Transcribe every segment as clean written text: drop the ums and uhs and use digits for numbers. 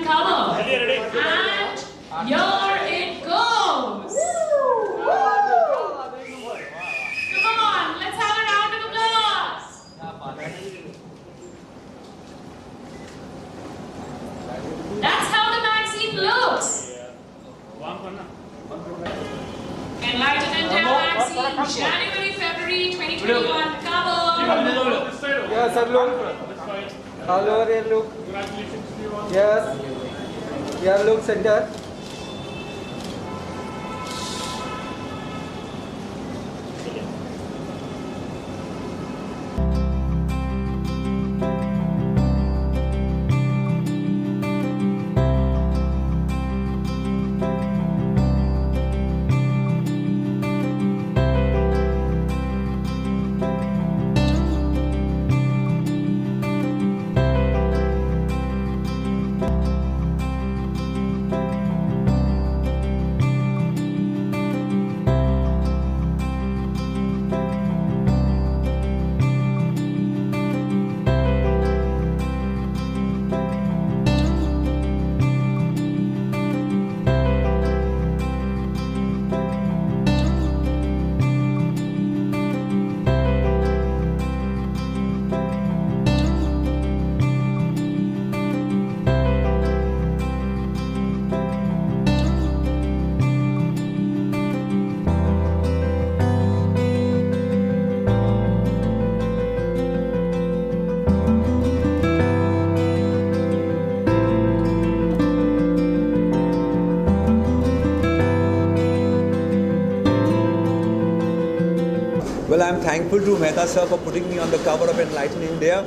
cover. And here it goes. Come on, let's have a round of applause. That's how the magazine looks. Enlighten India magazine, January, February 2021 cover. Yes, sir, look. All over here, look. Congratulations to you all. Yes. Yeah, look, center. Well, I'm thankful to Mehta sir for putting me on the cover of Enlighten India.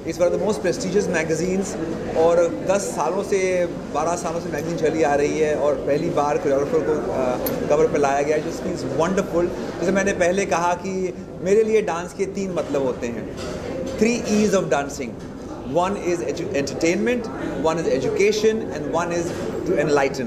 It's one of the most prestigious magazines और 10 सालों से 12 सालों से magazine चली आ रही है और पहली बार कोरियोग्राफर को कवर पे लाया गया है, जो मीन्स वंडरफुल। जैसे मैंने पहले कहा कि मेरे लिए डांस के 3 मतलब होते हैं, 3 E's of dancing. One is entertainment, one is education and one is to enlighten.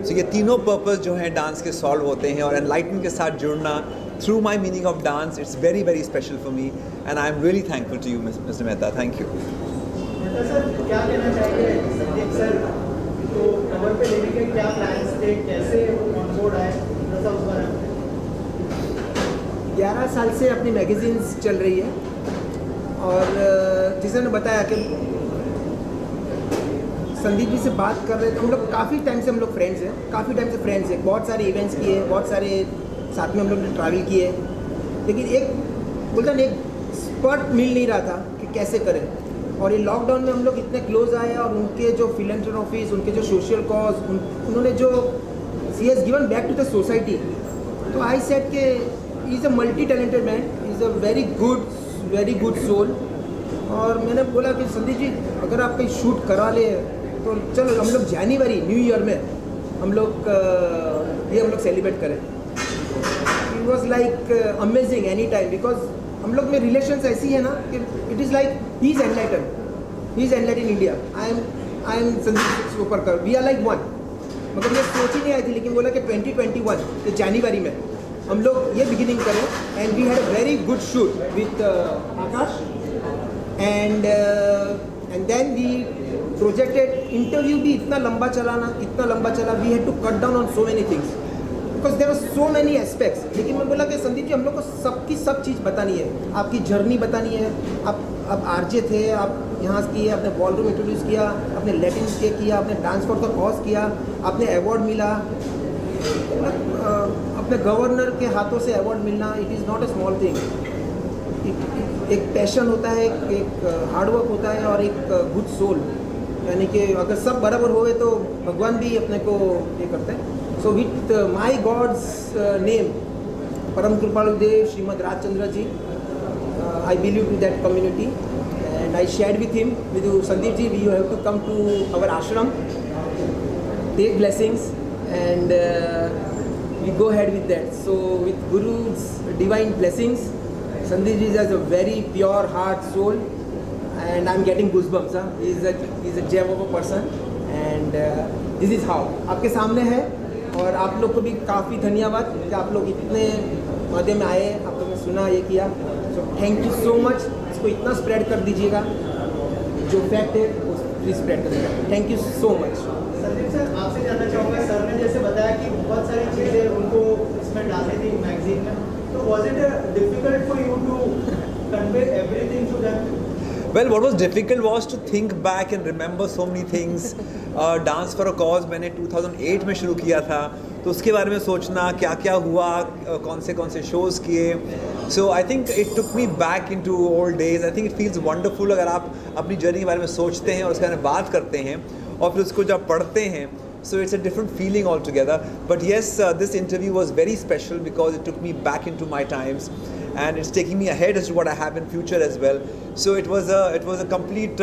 So ये तीनों पर्पस जो हैं डांस के सॉल्व होते हैं और एनलाइटन के साथ जुड़ना through my meaning of dance, it's very, very special for me and I'm really thankful to you, Mr. Mehta. Thank you. Mehta sir, क्या कहना चाहिए संदीप सर को कवर पे लेने के क्या प्लान्स थे, कैसे वो ऑन बोर्ड आए, थोड़ा सा उस बारे में। 11 साल से अपनी मैगजीन्स चल रही है और जिसने बताया कि संदीप जी से बात कर रहे थे, हम लोग काफ़ी टाइम से हम लोग फ्रेंड्स हैं, काफ़ी टाइम से फ्रेंड्स हैं, बहुत सारे इवेंट्स किए, बहुत सारे साथ में हम लोग ने ट्रैवल किए, लेकिन एक बोलता नहीं एक स्पॉट मिल नहीं रहा था कि कैसे करें। और ये लॉकडाउन में हम लोग इतने क्लोज आए और उनके जो फिलैंथ्रोपीज, उनके जो सोशल कॉज, उन्होंने जो he has given back to the society. तो आई सेड के he is a multi talented man, is a very good soul. और मैंने बोला कि संदीप जी अगर आप कहीं शूट करा ले तो चलो हम लोग जनवरी न्यू ईयर में हम लोग ये हम लोग सेलिब्रेट करें। It was like amazing any time, because हम लोग में रिलेशंस ऐसी है ना कि it is like he is enlighten India, I am Sandeep Superkar, we are like one. मगर ये सोच ही नहीं आई थी, लेकिन बोला कि 2021 के जनवरी में हम लोग ये बिगिनिंग करें and we had a very good shoot with Akash and then we projected. Interview भी इतना लंबा चला, we had to cut down on so many things because there are so many aspects. लेकिन मैं बोला कि संदीप जी हम लोग को सबकी सब चीज़ बतानी है, आपकी जर्नी बतानी है। आप आरजे थे, आप यहाँ किए, आपने बॉलरूम इंट्रोड्यूस किया, आपने लैटिन किया, आपने डांस फॉर द कॉज किया, आपने अवार्ड मिला, अपने गवर्नर के हाथों से अवार्ड मिलना, it is not a small thing. एक पैशन होता है, एक हार्डवर्क होता है और एक गुड सोल, यानी कि अगर सब बराबर होए तो भगवान भी अपने को ये करते हैं। So with my God's name Param Kripalu Dev Shrimad Rajchandra ji, I believe to that community and I shared with him, with Sandeep ji, you have to come to our ashram, take blessings and we go ahead with that. So with Guru's divine blessings, Sandeep ji has a very pure heart, soul, and I'm getting goosebumps. He's a gem of a person, and this is how. आपके सामने है और आप लोग को भी काफ़ी धन्यवाद कि आप लोग इतने माध्यम में आए, आप लोगों ने सुना, ये किया। So thank you so much. इसको इतना स्प्रेड कर दीजिएगा, जो फैक्ट है please spread the word. Thank you so much. Sandeep sir, आपसे जानना चाहूँगा, सर ने जैसे बताया कि बहुत सारी चीज़ें उनको इसमें डालनी थी मैगजीन में, तो was it difficult for you to convey everything to them? Well, what was difficult was to think back and remember so many things. Dance for a Cause मैंने 2008 में शुरू किया था, तो उसके बारे में सोचना क्या क्या हुआ, कौन से शोज़ किए. So I think it took me back into old days. I think it feels wonderful अगर आप अपनी जर्नी के बारे में सोचते हैं और उसके बारे में बात करते हैं और फिर उसको जब पढ़ते हैं. So it's a different feeling altogether. But yes, this interview was very special because it took me back into my times, and it's taking me ahead as to what I have in future as well. So it was a complete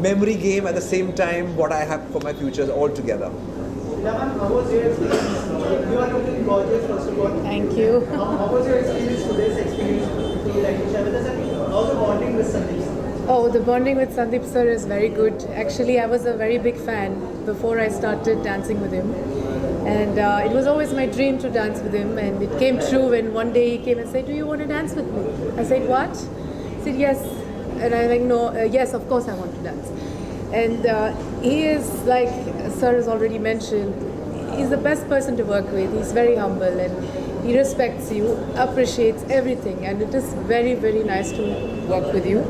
memory game at the same time what I have for my futures altogether. Ilaman, how was your experience? You are looking gorgeous, first of all. Thank you. How was your experience, today's experience? Would you like to share with us? And how's the bonding with Sandeep? Oh, the bonding with Sandeep sir is very good. Actually, I was a very big fan before I started dancing with him. And it was always my dream to dance with him. And it came true when one day he came and said, "Do you want to dance with me?" I said, "What?" He said, "Yes." And I like, "No, yes, of course I want to dance." And he is, like sir has already mentioned, he's the best person to work with. He's very humble and he respects you, appreciates everything. And it is very, very nice to work with you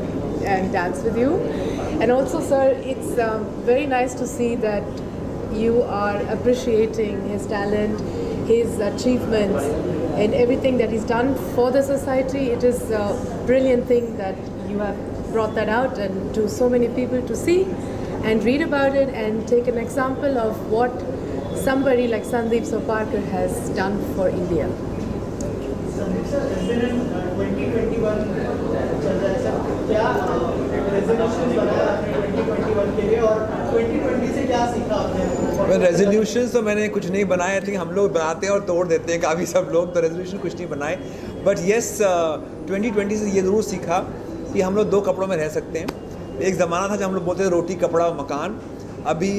and dance with you. And also, sir, it's very nice to see that you are appreciating his talent, his achievements, and everything that he's done for the society. It is a brilliant thing that you have brought that out and to so many people to see and read about it and take an example of what somebody like Sandeep Soparkar has done for India. Sandeep sir, इस दिन 2021 चल रहा है sir, क्या resolutions बनाया आपने 2021 के लिए और 2020 से क्या सीखा आपने? रेजोल्यूशंस तो मैंने कुछ नहीं बनाए. आई थिंक हम लोग बनाते हैं और तोड़ देते हैं काफ़ी सब लोग, तो रेजोल्यूशन कुछ नहीं बनाए. बट येस, 2020 से ये ज़रूर सीखा कि हम लोग दो कपड़ों में रह सकते हैं. एक ज़माना था जब हम लोग बोलते थे रोटी कपड़ा और मकान. अभी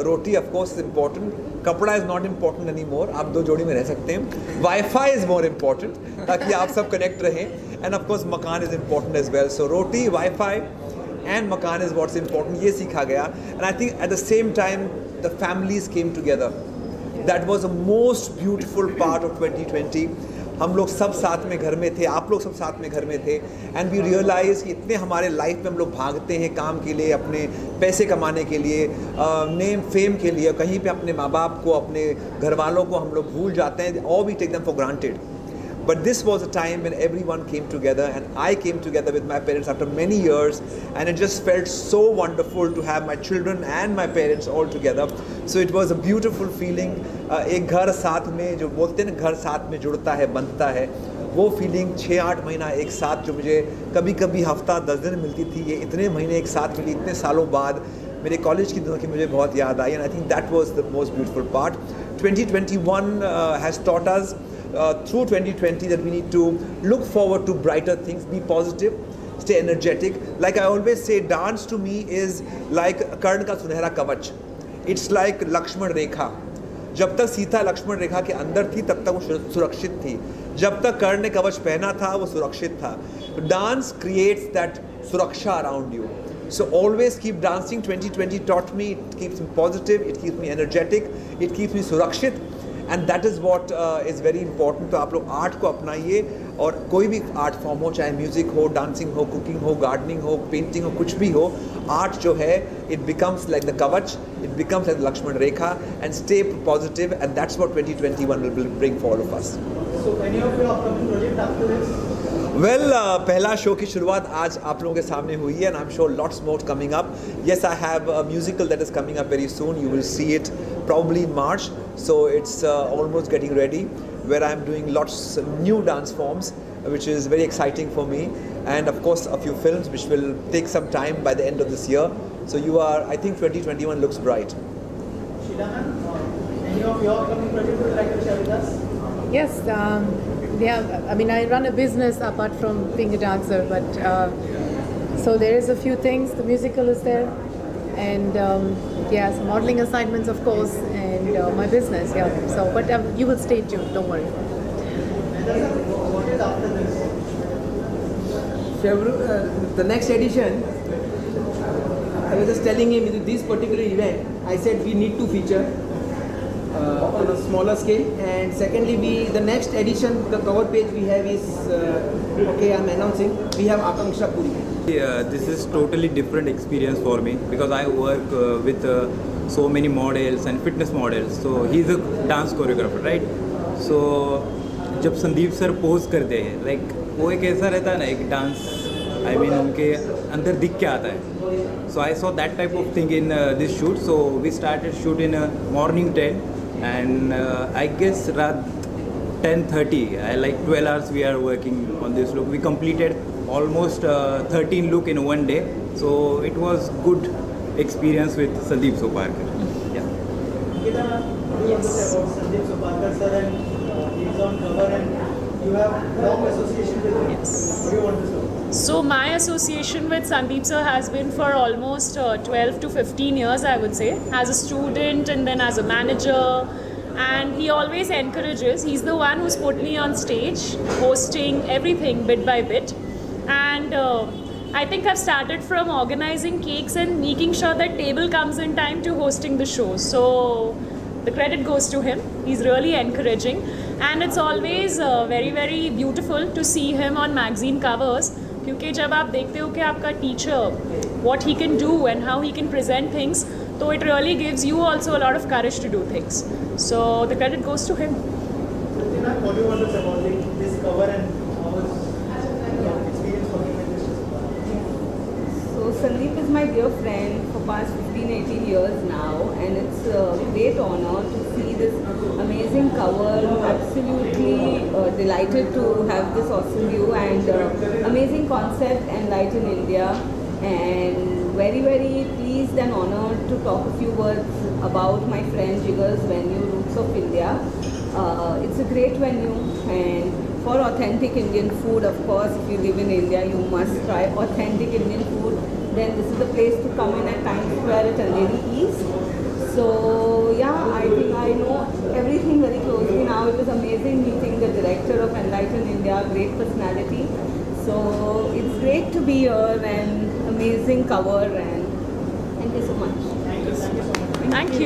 रोटी ऑफ कोर्स इम्पॉर्टेंट, कपड़ा is not important any more. आप दो जोड़ी में रह सकते हैं. वाईफाई इज़ मोर इम्पॉर्टेंट ताकि आप सब कनेक्ट रहें. And of course makan is important as well. So roti, wifi and makan is what's important. ये सीखा गया. And I think at the same time the families came together. That was the most beautiful part of 2020. हम लोग सब साथ में घर में थे, आप लोग सब साथ में घर में थे. एंड वी रियलाइज कि इतने हमारे लाइफ में हम लोग भागते हैं काम के लिए, अपने पैसे कमाने के लिए, नेम फेम के लिए, कहीं पे अपने माँ बाप को, अपने घर वालों को हम लोग भूल जाते हैं, और we take them for granted. But this was a time when everyone came together, and I came together with my parents after many years, and it just felt so wonderful to have my children and my parents all together. So it was a beautiful feeling. एक घर साथ में, जो बोलते हैं ना घर साथ में जुड़ता है, बनता है, वो फीलिंग 6-8 महीना एक साथ जो मुझे कभी कभी हफ्ता 10 दिन मिलती थी, ये इतने महीने एक साथ मिली इतने सालों बाद. मेरे कॉलेज की दिनों की मुझे बहुत याद आई. And I think that was the most beautiful part. 2021 has taught us through 2020 that we need to look forward to brighter things, be positive, stay energetic. Like I always say, dance to me is like कर्ण का सुनहरा कवच. It's like Lakshman रेखा. जब तक सीता लक्ष्मण रेखा के अंदर थी तब तक वो सुरक्षित थी. जब तक कर्ण ने कवच पहना था वो सुरक्षित था. Dance creates that सुरक्षा around you. So always keep dancing. 2020 taught me, it keeps me positive, it keeps me energetic, it keeps me सुरक्षित. And that is what is very important. तो आप लोग आर्ट को अपनाइए, और कोई भी आर्ट फॉर्म हो, चाहे म्यूज़िक हो, डांसिंग हो, कुकिंग हो, गार्डनिंग हो, पेंटिंग हो, कुछ भी हो, आर्ट जो है it becomes like the kavach, it becomes like Lakshman rekha. And stay positive, and that's what 2021 will bring for all of us. So any of your upcoming project after this? Well, पहला show की शुरुआत आज आप लोगों के सामने हुई है, and I am sure lots more coming up. Yes, I have a musical that is coming up very soon. You will see it probably in March. So it's almost getting ready, where I'm doing lots of new dance forms, which is very exciting for me. And of course a few films which will take some time by the end of this year. So I think 2021 looks bright. Shilaman, any of your upcoming projects would you like to share with us? Yes, yeah, I mean, I run a business apart from being a dancer, but so there is a few things. The musical is there, and yeah, some modeling assignments, of course, and my business, yeah. So, but you will stay tuned, don't worry. What is after this? The next edition, I was just telling him with this particular event, I said we need to feature on a smaller scale. And secondly, the next edition, the cover page we have is, okay, I'm announcing, we have Akanksha Puri. This is totally different experience for me because I work with so many models and fitness models. So he's a dance choreographer, right? So जब Sandeep sir pose करते हैं, like वो एक ऐसा रहता है ना, एक डांस, आई मीन उनके अंदर दिख के आता है. So I saw that type of thing in this shoot. So we started shoot in morning 10 and I guess around 10:30, like 12 hours we are working on this look. We completed almost 13 look in one day. So it was good experience with Sandeep Soparkar. Yeah. Nikita, what do you want to say about Sandeep Soparkar sir, and he's on cover and you have long association with him. Yes. What do you want to say? So my association with Sandeep sir has been for almost 12 to 15 years, I would say, as a student and then as a manager. And he always encourages. He's the one who's put me on stage, hosting everything bit by bit. And I think I've started from organizing cakes and making sure that table comes in time to hosting the show. So the credit goes to him. He's really encouraging. And it's always very, very beautiful to see him on magazine covers. क्योंकि जब आप देखते हो कि आपका teacher what he can do and how he can present things, so it really gives you also a lot of courage to do things. So the credit goes to him. Nikita, what do you want to say about this cover and how was your experience working with Mr. Soparkar? So Sandeep is my dear friend for past 15-18 years now, and it's a great honor to see this amazing cover. Absolutely delighted to have this awesome view and amazing concept, Enlighten India, and very, very pleased and honored to talk a few words about my friend Jigar's venue, Roots of India. It's a great venue, and for authentic Indian food, of course, if you live in India, you must try authentic Indian food. Then this is the place to come in at Times Square at Andheri East. So yeah, I think I know everything very closely now. It was amazing meeting the director of Enlighten India, great personality. So it's great to be here and amazing cover, and thank you so much. Thank you.